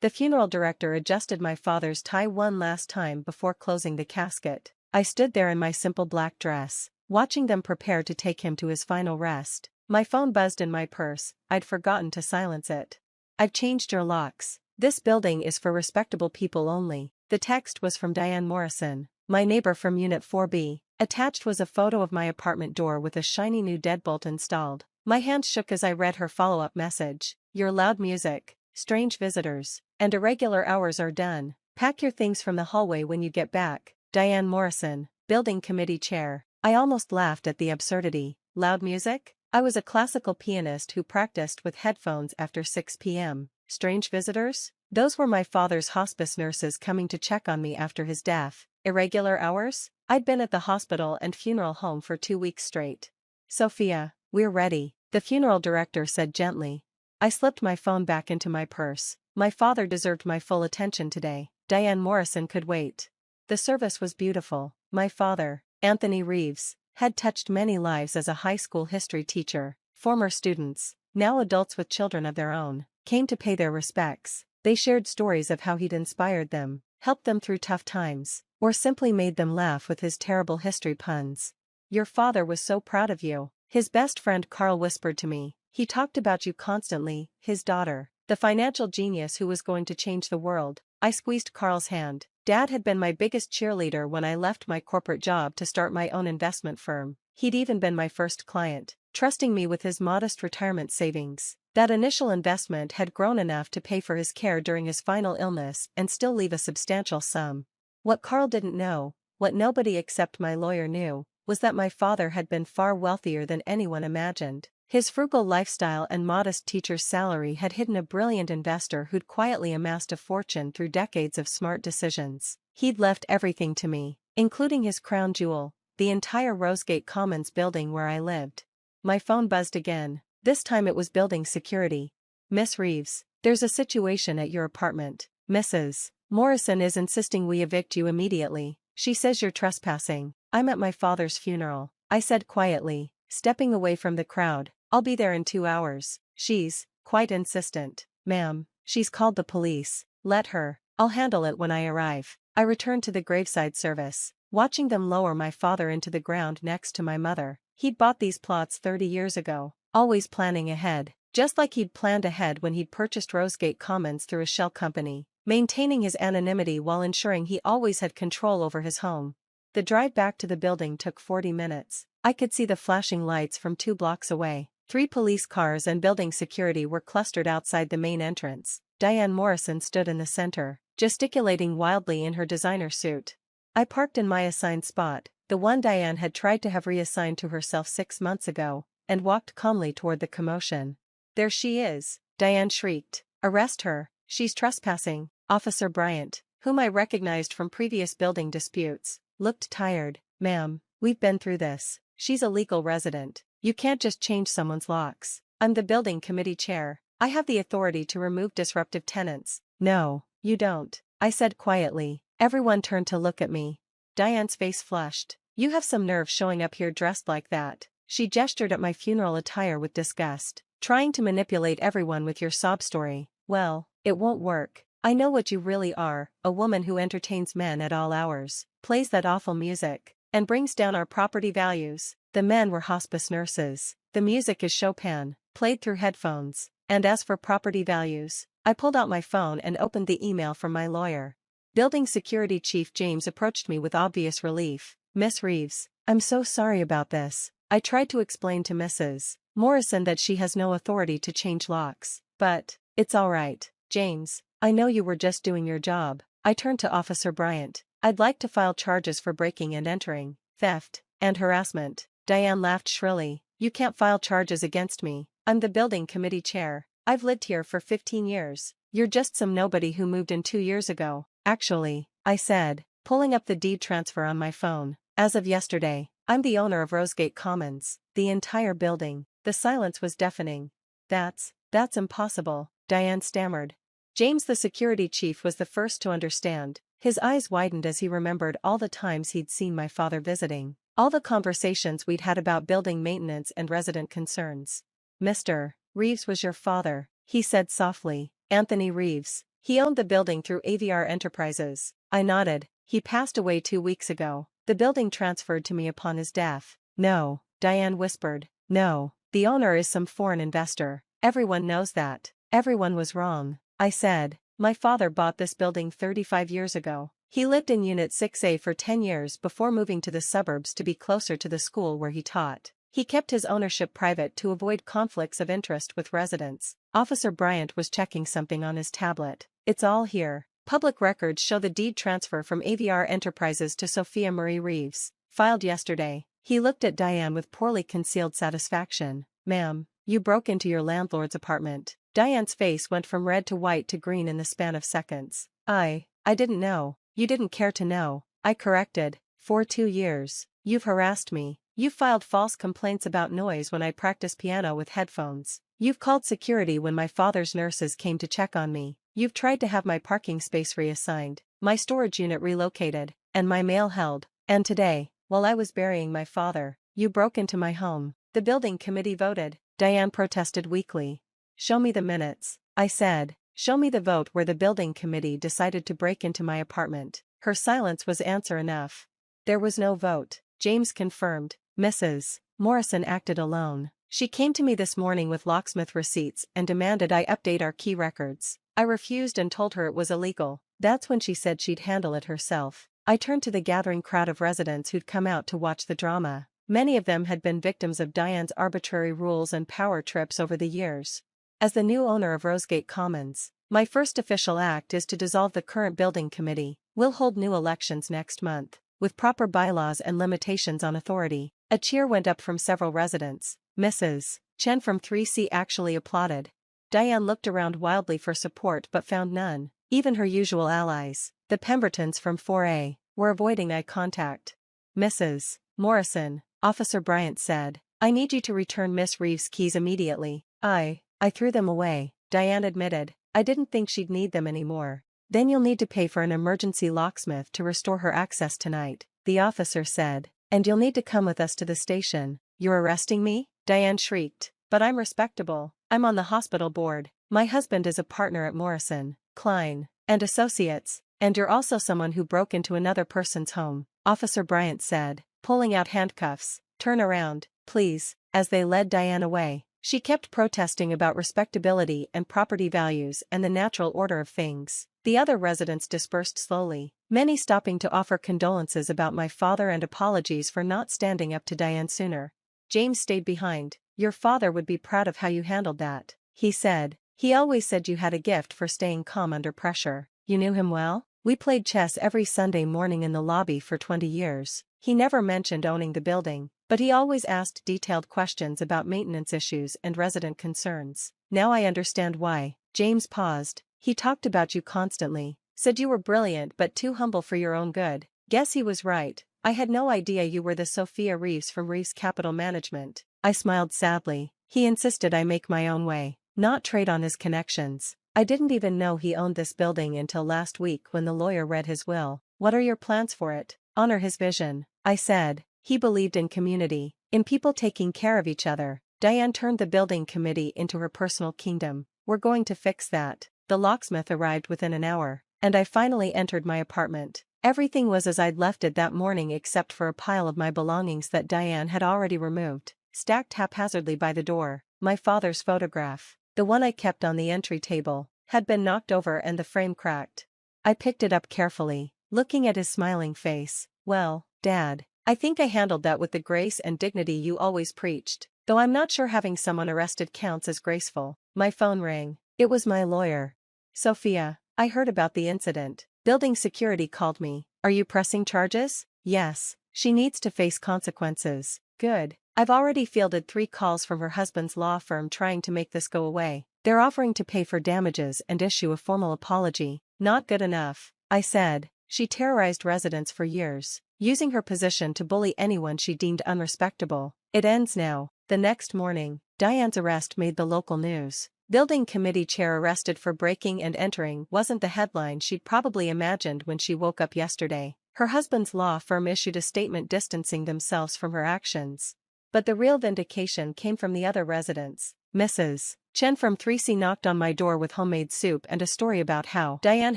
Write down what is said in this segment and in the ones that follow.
The funeral director adjusted my father's tie one last time before closing the casket. I stood there in my simple black dress, watching them prepare to take him to his final rest. My phone buzzed in my purse. I'd forgotten to silence it. "I've changed your locks. This building is for respectable people only." The text was from Diane Morrison, my neighbor from Unit 4B. Attached was a photo of my apartment door with a shiny new deadbolt installed. My hand shook as I read her follow-up message. "Your loud music, strange visitors, and irregular hours are done. Pack your things from the hallway when you get back. Diane Morrison, Building Committee Chair." I almost laughed at the absurdity. Loud music? I was a classical pianist who practiced with headphones after 6 p.m. Strange visitors? Those were my father's hospice nurses coming to check on me after his death. Irregular hours? I'd been at the hospital and funeral home for 2 weeks straight. "Sophia, we're ready," the funeral director said gently. I slipped my phone back into my purse. My father deserved my full attention today. Diane Morrison could wait. The service was beautiful. My father, Anthony Reeves, had touched many lives as a high school history teacher. Former students, now adults with children of their own, came to pay their respects. They shared stories of how he'd inspired them, helped them through tough times, or simply made them laugh with his terrible history puns. "Your father was so proud of you," his best friend Carl whispered to me. "He talked about you constantly." His daughter, the financial genius who was going to change the world. I squeezed Carl's hand. Dad had been my biggest cheerleader when I left my corporate job to start my own investment firm. He'd even been my first client, trusting me with his modest retirement savings. That initial investment had grown enough to pay for his care during his final illness and still leave a substantial sum. What Carl didn't know, what nobody except my lawyer knew, was that my father had been far wealthier than anyone imagined. His frugal lifestyle and modest teacher's salary had hidden a brilliant investor who'd quietly amassed a fortune through decades of smart decisions. He'd left everything to me, including his crown jewel, the entire Rosegate Commons building where I lived. My phone buzzed again. This time it was building security. "Miss Reeves, there's a situation at your apartment. Mrs. Morrison is insisting we evict you immediately. She says you're trespassing." "I'm at my father's funeral," I said quietly, stepping away from the crowd. "I'll be there in 2 hours." "She's quite insistent." "Ma'am, she's called the police." "Let her. I'll handle it when I arrive." I returned to the graveside service, watching them lower my father into the ground next to my mother. He'd bought these plots 30 years ago, always planning ahead, just like he'd planned ahead when he'd purchased Rosegate Commons through a shell company, maintaining his anonymity while ensuring he always had control over his home. The drive back to the building took 40 minutes. I could see the flashing lights from 2 blocks away. 3 police cars and building security were clustered outside the main entrance. Diane Morrison stood in the center, gesticulating wildly in her designer suit. I parked in my assigned spot, the one Diane had tried to have reassigned to herself 6 months ago, and walked calmly toward the commotion. "There she is!" Diane shrieked. "Arrest her, she's trespassing." Officer Bryant, whom I recognized from previous building disputes, looked tired. "Ma'am, we've been through this. She's a legal resident. You can't just change someone's locks. I'm the building committee chair. I have the authority to remove disruptive tenants." "No, you don't," I said quietly. Everyone turned to look at me. Diane's face flushed. "You have some nerve showing up here dressed like that." She gestured at my funeral attire with disgust. "Trying to manipulate everyone with your sob story. Well, it won't work. I know what you really are, a woman who entertains men at all hours, plays that awful music, and brings down our property values." The men were hospice nurses. "The music is Chopin, played through headphones. And as for property values," I pulled out my phone and opened the email from my lawyer. Building Security Chief James approached me with obvious relief. "Miss Reeves, I'm so sorry about this." I tried to explain to Mrs. Morrison that she has no authority to change locks. "But it's all right, James. I know you were just doing your job." I turned to Officer Bryant. "I'd like to file charges for breaking and entering, theft, and harassment." Diane laughed shrilly. "You can't file charges against me. I'm the building committee chair. I've lived here for 15 years. You're just some nobody who moved in 2 years ago." "Actually," I said, pulling up the deed transfer on my phone, "as of yesterday, I'm the owner of Rosegate Commons, the entire building." The silence was deafening. That's impossible," Diane stammered. James, the security chief, was the first to understand. His eyes widened as he remembered all the times he'd seen my father visiting. All the conversations we'd had about building maintenance and resident concerns. "Mr. Reeves was your father," he said softly. "Anthony Reeves, He owned the building through AVR Enterprises. I nodded. He passed away 2 weeks ago. The building transferred to me upon his death. No, Diane whispered. No, the owner is some foreign investor. Everyone knows that. Everyone was wrong. I said. My father bought this building 35 years ago. He lived in Unit 6A for 10 years before moving to the suburbs to be closer to the school where he taught. He kept his ownership private to avoid conflicts of interest with residents. Officer Bryant was checking something on his tablet. It's all here. Public records show the deed transfer from AVR Enterprises to Sophia Marie Reeves, filed yesterday. He looked at Diane with poorly concealed satisfaction. Ma'am, you broke into your landlord's apartment. Diane's face went from red to white to green in the span of seconds. I didn't know. You didn't care to know. I corrected. For 2 years. You've harassed me. You filed false complaints about noise when I practice piano with headphones. You've called security when my father's nurses came to check on me. You've tried to have my parking space reassigned, my storage unit relocated, and my mail held. And today, while I was burying my father, you broke into my home. The building committee voted. Diane protested weakly. Show me the minutes. I said. Show me the vote where the building committee decided to break into my apartment. Her silence was answer enough. There was no vote. James confirmed. Mrs. Morrison acted alone. She came to me this morning with locksmith receipts and demanded I update our key records. I refused and told her it was illegal. That's when she said she'd handle it herself. I turned to the gathering crowd of residents who'd come out to watch the drama. Many of them had been victims of Diane's arbitrary rules and power trips over the years. As the new owner of Rosegate Commons, my first official act is to dissolve the current building committee. We'll hold new elections next month, with proper bylaws and limitations on authority. A cheer went up from several residents. Mrs. Chen from 3C actually applauded. Diane looked around wildly for support but found none. Even her usual allies, the Pembertons from 4A, were avoiding eye contact. Mrs. Morrison, Officer Bryant said, I need you to return Miss Reeves' keys immediately. I threw them away, Diane admitted. I didn't think she'd need them anymore. Then you'll need to pay for an emergency locksmith to restore her access tonight, the officer said. And you'll need to come with us to the station. You're arresting me? Diane shrieked. But I'm respectable. I'm on the hospital board. My husband is a partner at Morrison, Klein, and Associates, and you're also someone who broke into another person's home, Officer Bryant said, pulling out handcuffs. Turn around, please, as they led Diane away. She kept protesting about respectability and property values and the natural order of things. The other residents dispersed slowly, many stopping to offer condolences about my father and apologies for not standing up to Diane sooner. James stayed behind. Your father would be proud of how you handled that, he said. He always said you had a gift for staying calm under pressure. You knew him well? We played chess every Sunday morning in the lobby for 20 years. He never mentioned owning the building, but he always asked detailed questions about maintenance issues and resident concerns. Now I understand why. James paused. He talked about you constantly, said you were brilliant but too humble for your own good. Guess he was right. I had no idea you were the Sophia Reeves from Reeves Capital Management. I smiled sadly. He insisted I make my own way, not trade on his connections. I didn't even know he owned this building until last week when the lawyer read his will. What are your plans for it? Honor his vision, I said. He believed in community, in people taking care of each other. Diane turned the building committee into her personal kingdom. We're going to fix that. The locksmith arrived within an hour, and I finally entered my apartment. Everything was as I'd left it that morning except for a pile of my belongings that Diane had already removed, stacked haphazardly by the door. My father's photograph, the one I kept on the entry table, had been knocked over and the frame cracked. I picked it up carefully, looking at his smiling face. Well, Dad, I think I handled that with the grace and dignity you always preached, though I'm not sure having someone arrested counts as graceful. My phone rang. It was my lawyer. Sophia, I heard about the incident. Building security called me. Are you pressing charges? Yes. She needs to face consequences. Good. I've already fielded 3 calls from her husband's law firm trying to make this go away. They're offering to pay for damages and issue a formal apology. Not good enough, I said. She terrorized residents for years, using her position to bully anyone she deemed unrespectable. It ends now. The next morning, Diane's arrest made the local news. Building committee chair arrested for breaking and entering wasn't the headline she'd probably imagined when she woke up yesterday. Her husband's law firm issued a statement distancing themselves from her actions. But the real vindication came from the other residents. Mrs. Chen from 3C knocked on my door with homemade soup and a story about how Diane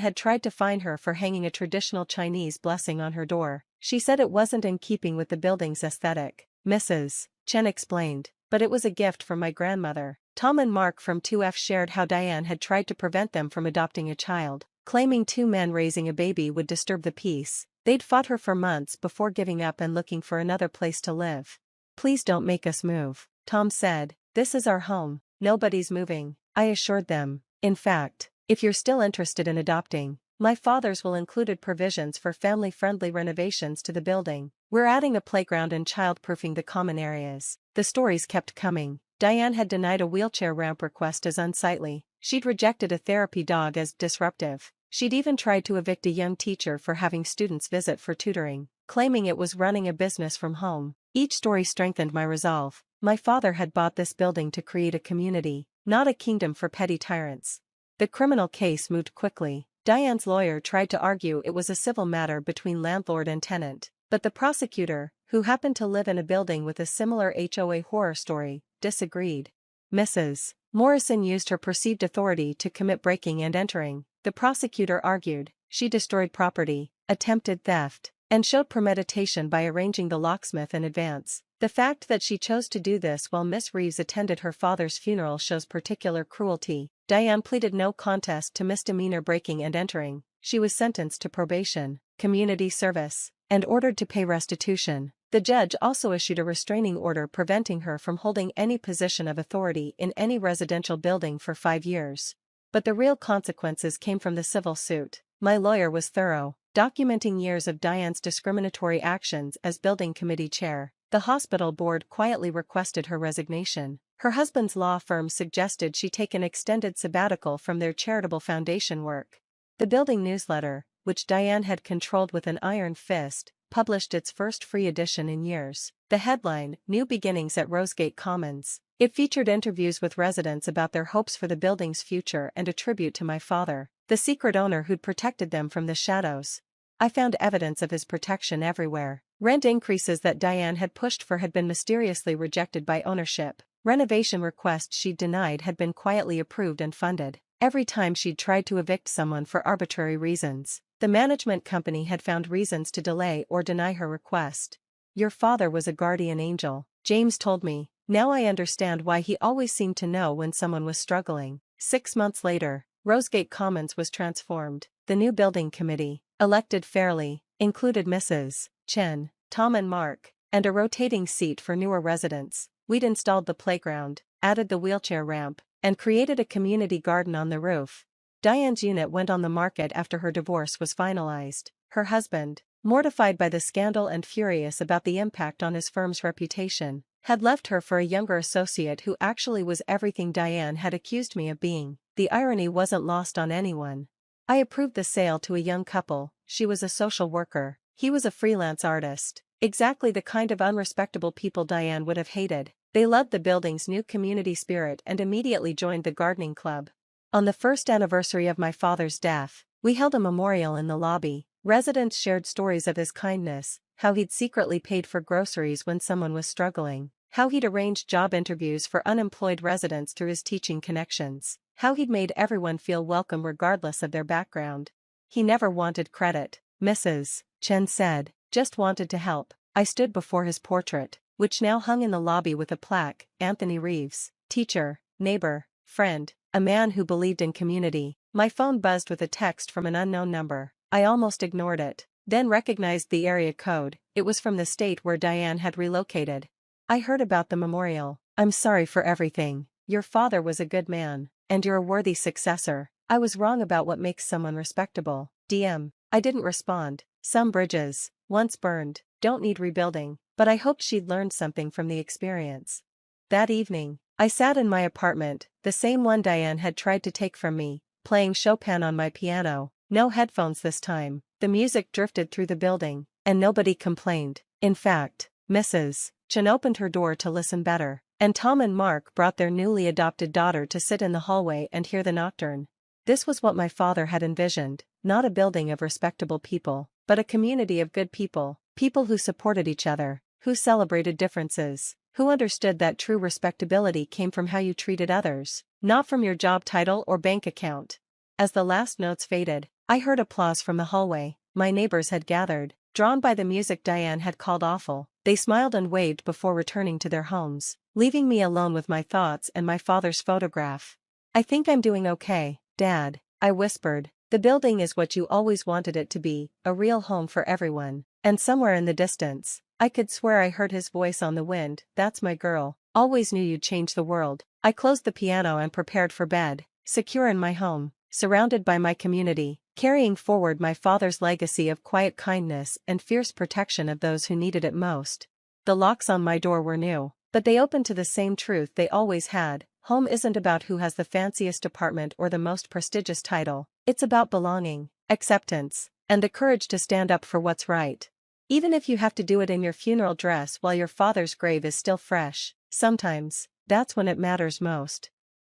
had tried to fine her for hanging a traditional Chinese blessing on her door. She said it wasn't in keeping with the building's aesthetic. Mrs. Chen explained, but it was a gift from my grandmother. Tom and Mark from 2F shared how Diane had tried to prevent them from adopting a child, claiming two men raising a baby would disturb the peace. They'd fought her for months before giving up and looking for another place to live. "Please don't make us move," Tom said. "This is our home. Nobody's moving," I assured them. "In fact, if you're still interested in adopting, my father's will included provisions for family-friendly renovations to the building. We're adding a playground and child-proofing the common areas." The stories kept coming. Diane had denied a wheelchair ramp request as unsightly. She'd rejected a therapy dog as disruptive. She'd even tried to evict a young teacher for having students visit for tutoring, claiming it was running a business from home. Each story strengthened my resolve. My father had bought this building to create a community, not a kingdom for petty tyrants. The criminal case moved quickly. Diane's lawyer tried to argue it was a civil matter between landlord and tenant, but the prosecutor, who happened to live in a building with a similar HOA horror story, disagreed. Mrs. Morrison used her perceived authority to commit breaking and entering. The prosecutor argued she destroyed property, attempted theft, and showed premeditation by arranging the locksmith in advance. The fact that she chose to do this while Miss Reeves attended her father's funeral shows particular cruelty. Diane pleaded no contest to misdemeanor breaking and entering. She was sentenced to probation, community service, and ordered to pay restitution. The judge also issued a restraining order preventing her from holding any position of authority in any residential building for 5 years. But the real consequences came from the civil suit. My lawyer was thorough, documenting years of Diane's discriminatory actions as building committee chair. The hospital board quietly requested her resignation. Her husband's law firm suggested she take an extended sabbatical from their charitable foundation work. The building newsletter, which Diane had controlled with an iron fist, published its first free edition in years. The headline, "New Beginnings at Rosegate Commons." It featured interviews with residents about their hopes for the building's future and a tribute to my father, the secret owner who'd protected them from the shadows. I found evidence of his protection everywhere. Rent increases that Diane had pushed for had been mysteriously rejected by ownership. Renovation requests she'd denied had been quietly approved and funded. Every time she'd tried to evict someone for arbitrary reasons, the management company had found reasons to delay or deny her request. "Your father was a guardian angel," James told me. "Now I understand why he always seemed to know when someone was struggling." 6 months later, Rosegate Commons was transformed. The new building committee, elected fairly, included Mrs. Chen, Tom and Mark, and a rotating seat for newer residents. We'd installed the playground, added the wheelchair ramp, and created a community garden on the roof. Diane's unit went on the market after her divorce was finalized. Her husband, mortified by the scandal and furious about the impact on his firm's reputation, had left her for a younger associate who actually was everything Diane had accused me of being. The irony wasn't lost on anyone. I approved the sale to a young couple. She was a social worker. He was a freelance artist. Exactly the kind of unrespectable people Diane would have hated. They loved the building's new community spirit and immediately joined the gardening club. On the first anniversary of my father's death, we held a memorial in the lobby. Residents shared stories of his kindness, how he'd secretly paid for groceries when someone was struggling, how he'd arranged job interviews for unemployed residents through his teaching connections, how he'd made everyone feel welcome regardless of their background. He never wanted credit, Mrs. Chen said, just wanted to help. I stood before his portrait, which now hung in the lobby with a plaque, "Anthony Reeves, teacher, neighbor, friend, a man who believed in community." My phone buzzed with a text from an unknown number. I almost ignored it, then recognized the area code. It was from the state where Diane had relocated. "I heard about the memorial. I'm sorry for everything. Your father was a good man, and you're a worthy successor. I was wrong about what makes someone respectable. DM." I didn't respond. Some bridges, once burned, don't need rebuilding, but I hoped she'd learned something from the experience. That evening, I sat in my apartment, the same one Diane had tried to take from me, playing Chopin on my piano. No headphones this time. The music drifted through the building, and nobody complained. In fact, Mrs. Chen opened her door to listen better, and Tom and Mark brought their newly adopted daughter to sit in the hallway and hear the nocturne. This was what my father had envisioned, not a building of respectable people, but a community of good people, people who supported each other, who celebrated differences, who understood that true respectability came from how you treated others, not from your job title or bank account. As the last notes faded, I heard applause from the hallway. My neighbors had gathered, drawn by the music Diane had called awful. They smiled and waved before returning to their homes, leaving me alone with my thoughts and my father's photograph. "I think I'm doing okay, Dad," I whispered. "The building is what you always wanted it to be, a real home for everyone." And somewhere in the distance, I could swear I heard his voice on the wind, "That's my girl. Always knew you'd change the world." I closed the piano and prepared for bed, secure in my home, surrounded by my community, carrying forward my father's legacy of quiet kindness and fierce protection of those who needed it most. The locks on my door were new, but they opened to the same truth they always had: home isn't about who has the fanciest apartment or the most prestigious title. It's about belonging, acceptance, and the courage to stand up for what's right. Even if you have to do it in your funeral dress while your father's grave is still fresh, sometimes, that's when it matters most.